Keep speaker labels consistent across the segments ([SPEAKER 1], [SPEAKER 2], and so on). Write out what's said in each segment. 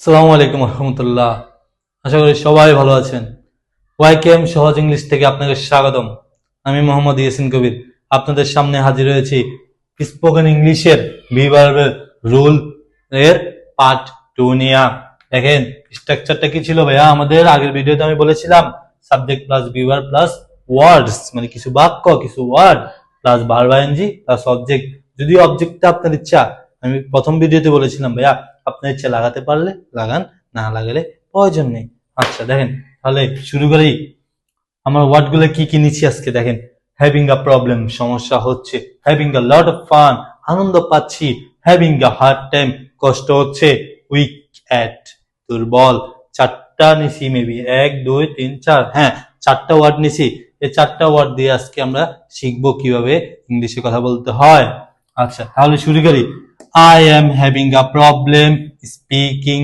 [SPEAKER 1] আসসালামু আলাইকুম রহমতুল্লাহ। আশা করি সবাই ভালো আছেন। ওয়াইকেএম সহজ ইংলিশ থেকে আপনাকে স্বাগতম। আমি মোহাম্মদ ইয়াসিন কবির আপনাদের সামনে হাজির হয়েছি স্পোকেন ইংলিশের বি ভার্বের রুল এর পার্ট 2 নিয়ে। দেখেন স্ট্রাকচারটা কি ছিল ভাইয়া, আমাদের আগের ভিডিওতে আমি বলেছিলাম subject plus be verb plus words, মানে কিছু বাক্য কিছু word plus verb ING plus object. যদি অবজেক্টটা আপনার ইচ্ছা, আমি প্রথম ভিডিওতে বলেছিলাম ভাইয়া আপনার ইচ্ছা লাগাতে পারলে লাগান, না লাগালে প্রয়োজন নেই। আচ্ছা দেখেন তাহলে শুরু করি। আমার ওয়ার্ড গুলো কি কি নিচ্ছি আজকে দেখেন। হ্যাভিং আ প্রবলেম সমস্যা হচ্ছে, having a lot of fun আনন্দ পাচ্ছি, হ্যাভিং আ হার্ড টাইম কষ্ট হচ্ছে, উইক অ্যাট দুর্বল। চারটা নিছি মেবি 1 2 3 4, হ্যাঁ চারটা ওয়ার্ড নিছি। এই চারটা ওয়ার্ড দিয়ে আজকে আমরা শিখবো কিভাবে ইংলিশে কথা বলতে হয়। আচ্ছা তাহলে শুরু করি। I am having a problem speaking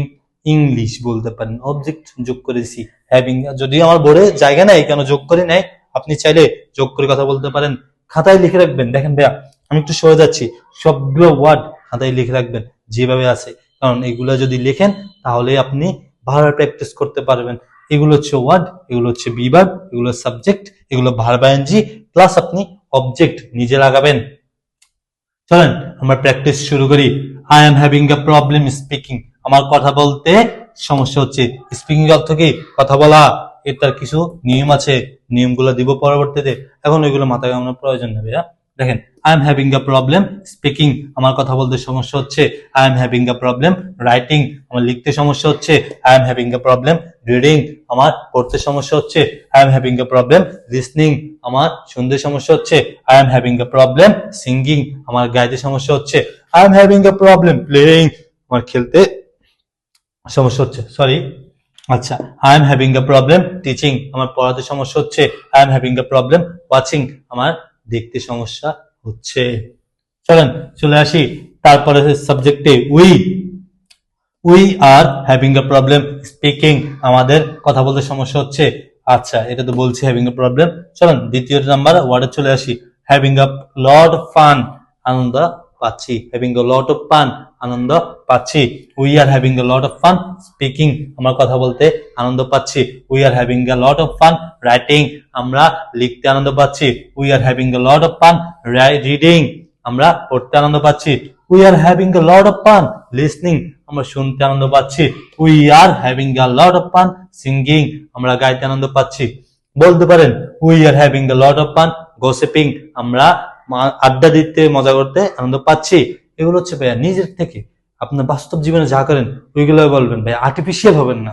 [SPEAKER 1] English বলতে পারেন, অবজেক্ট যোগ করেছি হ্যাভিং। যদি আমার বোর্ডে জায়গা নাই কেন যোগ করে নাই, আপনি চাইলে যোগ করে কথা বলতে পারেন। খাতায় লিখে রাখবেন। দেখেন ভাইয়া আমি একটু সরে যাচ্ছি, সবগুলো ওয়ার্ড খাতায় লিখে রাখবেন যেভাবে আছে, কারণ এগুলো যদি লেখেন তাহলে আপনি ভালো প্র্যাকটিস করতে পারবেন। এগুলো হচ্ছে ওয়ার্ড, এগুলো হচ্ছে বি ভার্ব, এগুলো সাবজেক্ট, এগুলো ভার্ব আইএনজি প্লাস আপনি অবজেক্ট নিজে লাগাবেন। চলেন আমরা প্র্যাকটিস শুরু করি। I am having a problem speaking, আমার কথা বলতে সমস্যা হচ্ছে। স্পিকিং অর্থ কি? কথা বলা। এটার কিছু নিয়ম আছে, নিয়মগুলো দিব পরবর্তীতে, এখন ওইগুলো মাথায় আমার প্রয়োজন নেই। দেখেন I am having a problem speaking, আমার কথা বলতে সমস্যা হচ্ছে। I am having a problem writing, আমার লিখতে সমস্যা হচ্ছে। I am having a problem reading, আমার পড়তে সমস্যা হচ্ছে। I am having a problem listening, আমার শুনতে সমস্যা হচ্ছে। I am having a problem singing, আমার গাইতে সমস্যা হচ্ছে। I am having a problem playing, আমার খেলতে সমস্যা হচ্ছে। সরি, আচ্ছা I am having a problem teaching, আমার পড়াতে সমস্যা হচ্ছে। I am having a problem watching, আমার দেখতে সমস্যা হচ্ছে। চলেন চলে আসি তারপরে সাবজেক্টে। We are having a problem speaking, আমাদের কথা বলতে সমস্যা হচ্ছে। আচ্ছা এটা তো বলছি হ্যাভিং এ প্রবলেম। চলেন দ্বিতীয় নাম্বার ওয়ার্ডে চলে আসি। Having a lot of fun, আনন্দ পাচ্ছি। Having a lot of fun, আনন্দ পাচ্ছি। We are having a lot of fun speaking, আমরা কথা বলতে আনন্দ পাচ্ছি। We are having a lot of fun writing, আমরা লিখতে আনন্দ পাচ্ছি। We are having a lot of fun reading, আমরা পড়তে আনন্দ পাচ্ছি। We are having a lot of fun listening, আমরা শুনতে আনন্দ পাচ্ছি। We are having a lot of fun singing, আমরা গাইতে আনন্দ পাচ্ছি। বলতে পারেন we are having a lot of fun gossiping, আমরা আড্ডা দিতে মজা করতে আনন্দ পাচ্ছি। এগুলো হচ্ছে ভাইয়া নিজের থেকে, আপনার বাস্তব জীবনে যা করেন ওইগুলো বলবেন ভাই, আর্টিফিশিয়াল হবেন না।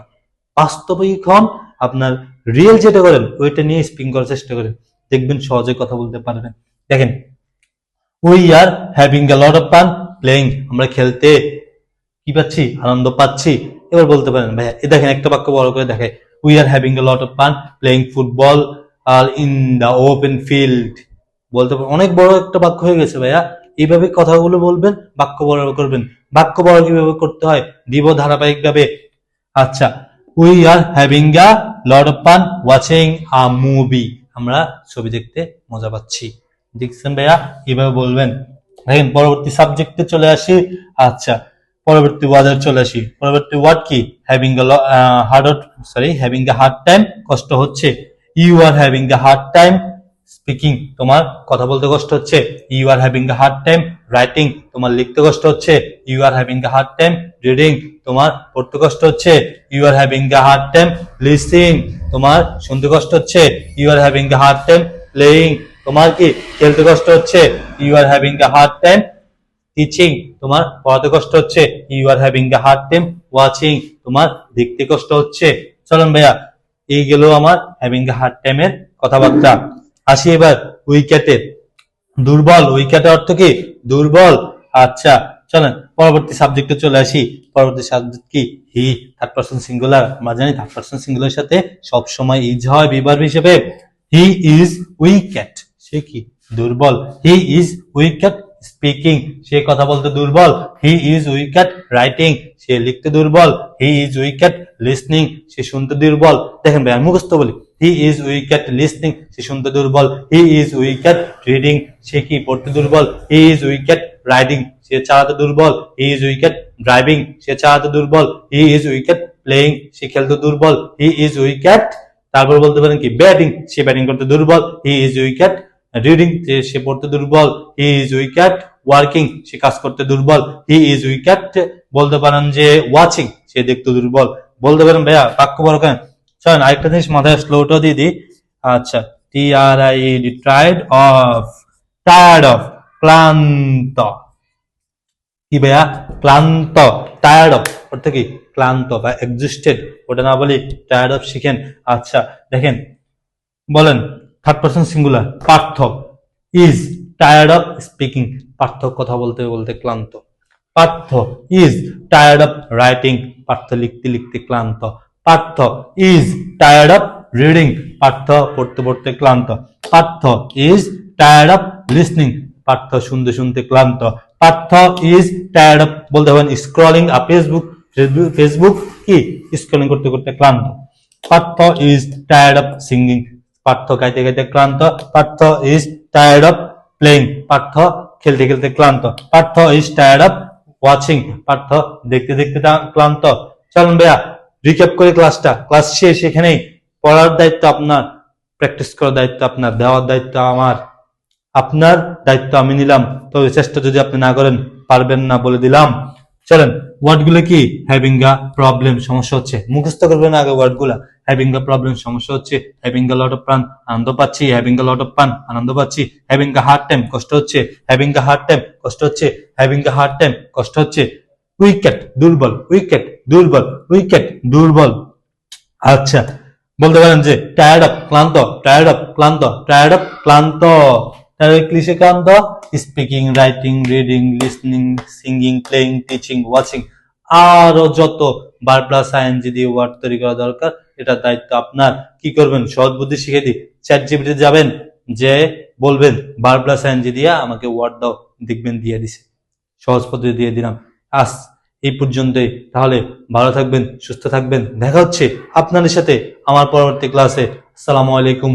[SPEAKER 1] বাস্তবিক হন, আপনার রিয়েল যেটা করেন ওইটা নিয়ে স্পিকিং করার চেষ্টা করেন, দেখবেন সহজে কথা বলতে পারবেন। দেখেন we are having a lot of fun playing, আমরা খেলতে কি পাচ্ছি? আনন্দ পাচ্ছি। এবার বলতে পারেন ভাইয়া এ দেখেন একটা বাক্য বড় করে দেখে, we are having a lot of fun playing football are in the open field. বলতে পারেন অনেক বড় একটা বাক্য হয়ে গেছে ভাইয়া। এইভাবে কথাগুলো বলবেন, বাক্য বড় করবেন। বাক্য বড় কিভাবে করতে হয় দিব ধারাবাহিক ভাবে। আচ্ছা we are having a lot of fun watching a movie, আমরা ছবি দেখতে মজা পাচ্ছি। দেখছেন ভাইয়া, এভাবে বলবেন। দেখেন পরবর্তী সাবজেক্টে চলে আসি। আচ্ছা পরবর্তী ওয়ার্ডে চলে আসি। পরবর্তী ওয়ার্ড কি? Having having a hard time, কষ্ট হচ্ছে। You are having a hard time speaking, তোমার কথা বলতে কষ্ট হচ্ছে। You are having a hard time writing, তোমার লিখতে কষ্ট হচ্ছে। You are having a hard time reading, তোমার পড়তে কষ্ট হচ্ছে। You are having a hard time listening, তোমার শুনতে কষ্ট হচ্ছে। You are having a hard time playing, তোমার কি খেলতে কষ্ট হচ্ছে। You are having a hard time teaching, তোমার পড়াতে কষ্ট হচ্ছে। You are having a hard time watching, তোমার দেখতে কষ্ট হচ্ছে। চলুন ভাইয়া এই গেল আমার হ্যাভিং আ হার্ড টাইমের কথাবার্তা। আসি এবার উইকেটের। দুর্বল, উইকেটের অর্থ কি? দুর্বল। আচ্ছা চলেন পরবর্তী সাবজেক্টে চলে আসি। পরবর্তী সাবজেক্ট কি? হি, থার্ড পারসন সিঙ্গুলার। আমরা জানি থার্ড পারসন সিঙ্গুলার সাথে সব সময় ইজ হয় বি ভার্ব হিসেবে। হি ইজ উইকেট, সে কি? দুর্বল। হি ইজ উইকেট স্পিকিং, সে কথা বলতে দুর্বল। He is weak at writing, সে লিখতে দুর্বল। He is weak at listening, সে শুনতে দুর্বল। দেখেন ভাই, আমি মুখস্থ বলি। He is weak at listening, সে শুনতে দুর্বল। He is weak at reading, সে কি পড়তে দুর্বল। He is weak at riding, সে চালাতে দুর্বল। He is weak at driving, সে চালাতে দুর্বল। He is weak at playing, সে খেলতে দুর্বল। হি ইজ উইক এট, তারপর বলতে পারেন কি, ব্যাটিং, সে ব্যাটিং করতে দুর্বল। He is weak at reading, সে পড়তে দুর্বল। He is weak at working, সে কাজ করতে দুর্বল। হি ইজ উইক এট, বলতে পারেন যে ওয়াচিং, সে দেখতে দুর্বল। বলতে পারেন ভাইয়া বাক্য বড় কেন। চলেন আরেকটা জিনিস মাথায় স্লোটা দিয়ে দিই। আচ্ছা, TRIED, tired of, tired of, ক্লান্ত। কি ভাইয়া, ক্লান্ত। টায়ার্ড অফ অর্থ কি, ক্লান্ত বা এক্সস্টেড, ওটা না বলি টায়ার্ড অফ শিখেন। আচ্ছা দেখেন, বলেন third person singular, Partha is tired of speaking, Partha কথা বলতে বলতে ক্লান্ত। Partha is tired of writing, Partha লিখতে লিখতে ক্লান্ত। Partha is tired of reading, Partha পড়তে পড়তে ক্লান্ত। Partha is tired of listening, Partha শুনতে শুনতে ক্লান্ত। পার্থ ইজ টায়ার্ড অফ, বলতে পারেন স্ক্রলিং আপ ফেসবুক, ফেসবুক কি স্ক্রলিং করতে করতে ক্লান্ত। Partha is tired of singing, Partha গাইতে গাইতে ক্লান্ত। Partha is tired of playing, Partha খেলতে খেলতে ক্লান্ত। Partha is tired of watching, Partha দেখতে দেখতে ক্লান্ত। চলুন ভাইয়া রিক্যাপ করে ক্লাসটা, ক্লাস শেষ এখানেই। পড়ার দায়িত্ব আপনার, প্র্যাকটিস করার দায়িত্ব আপনার, দেওয়ার দায়িত্ব আমার। আপনার দায়িত্ব আমি নিলাম, তবে চেষ্টা যদি আপনি না করেন পারবেন না, বলে দিলাম। চলেন ওয়ার্ড গুলো কি, হ্যাভিং আ প্রবলেম, সমস্যা হচ্ছে, মুখস্থ করবেন আগে ওয়ার্ড গুলা। হ্যাভিং আ প্রবলেম, সমস্যা হচ্ছে। Having a lot of fun, আনন্দ পাচ্ছি। Having a lot of fun, আনন্দ পাচ্ছি। হ্যাভিং আ হার্ড টাইম, কষ্ট হচ্ছে। হ্যাভিং আ হার্ড টাইম, কষ্ট হচ্ছে। হ্যাভিং আ হার্ড টাইম, কষ্ট হচ্ছে। উইকেট দুর্বল, উইকেট দুর্বল, উইকেট দুর্বল। আচ্ছা বলতে পারেন যে টায়ার্ড অফ ক্লান্ত, টায়ার্ড অফ ক্লান্ত, টায়ার্ড অফ ক্লান্ত। তাহলে কিসে ক্লান্ত, speaking, writing, reading, listening, singing, playing, teaching, watching, আরো যত বার প্লাস আইএনজি দিয়ে ওয়ার্ড তৈরি করা দরকার, এটা দায়িত্ব আপনার। কি করবেন, সহজ বুদ্ধি শিখে দিই। চ্যাট জিপিটি যাবেন, যে বলবেন বার প্লাস আইএনজি দিয়ে আমাকে ওয়ার্ড দাও, দেখবেন দিয়ে দিছে, সহজ পদ্ধতি দিয়ে দিলাম। আজ এই পর্যন্তই। তাহলে ভালো থাকবেন, সুস্থ থাকবেন। দেখা হচ্ছে আপনাদের সাথে আমার পরবর্তী ক্লাসে। আসসালামু আলাইকুম।